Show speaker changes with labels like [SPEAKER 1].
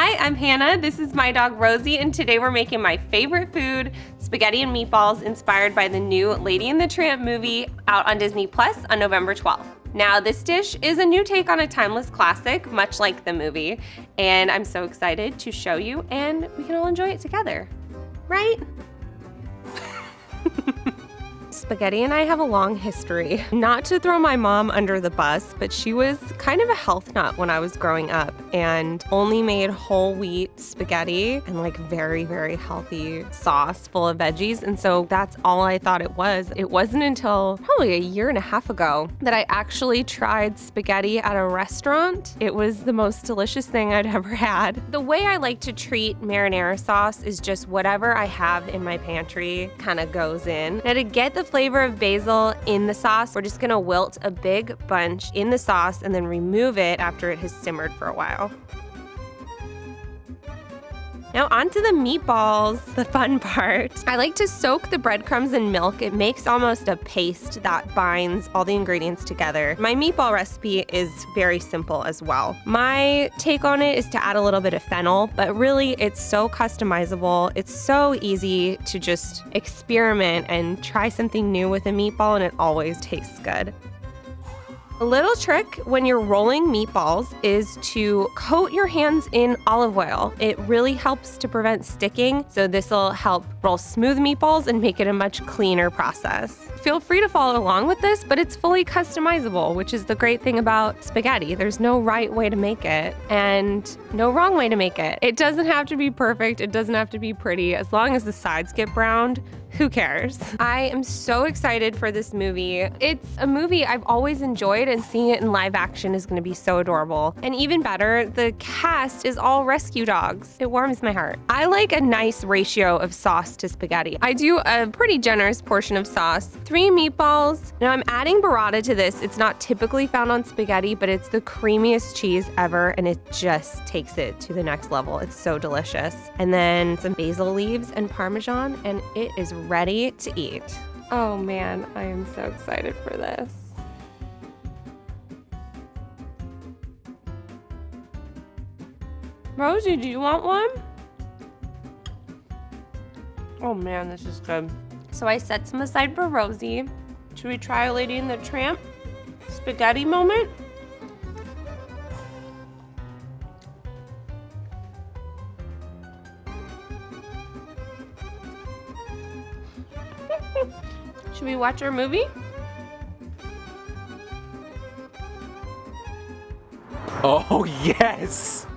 [SPEAKER 1] Hi, I'm Hannah. This is my dog Rosie, and today we're making my favorite food, spaghetti and meatballs, inspired by the new Lady and the Tramp movie out on Disney Plus on November 12th. Now, this dish is a new take on a timeless classic, much like the movie, and I'm so excited to show you, and we can all enjoy it together, right? Spaghetti and I have a long history. Not to throw my mom under the bus, but she was kind of a health nut when I was growing up and only made whole wheat spaghetti and like very, very healthy sauce full of veggies. And so that's all I thought it was. It wasn't until probably a year and a half ago that I actually tried spaghetti at a restaurant. It was the most delicious thing I'd ever had. The way I like to treat marinara sauce is just whatever I have in my pantry kind of goes in. Now, to get the flavor of basil in the sauce, we're just gonna wilt a big bunch in the sauce and then remove it after it has simmered for a while. Now onto the meatballs, the fun part. I like to soak the breadcrumbs in milk. It makes almost a paste that binds all the ingredients together. My meatball recipe is very simple as well. My take on it is to add a little bit of fennel, but really it's so customizable. It's so easy to just experiment and try something new with a meatball, and it always tastes good. A little trick when you're rolling meatballs is to coat your hands in olive oil. It really helps to prevent sticking, so this will help roll smooth meatballs and make it a much cleaner process. Feel free to follow along with this, but it's fully customizable, which is the great thing about spaghetti. There's no right way to make it and no wrong way to make it. It doesn't have to be perfect. It doesn't have to be pretty. As long as the sides get browned, who cares? I am so excited for this movie. It's a movie I've always enjoyed, and seeing it in live action is gonna be so adorable. And even better, the cast is all rescue dogs. It warms my heart. I like a nice ratio of sauce to spaghetti. I do a pretty generous portion of sauce. 3 meatballs. Now I'm adding burrata to this. It's not typically found on spaghetti, but it's the creamiest cheese ever, and it just takes it to the next level. It's so delicious. And then some basil leaves and Parmesan, and it is ready to eat. Oh man, I am so excited for this. Rosie, do you want one? Oh man, this is good. So I set some aside for Rosie. Should we try a Lady and the Tramp spaghetti moment? Should we watch our movie?
[SPEAKER 2] Oh, yes!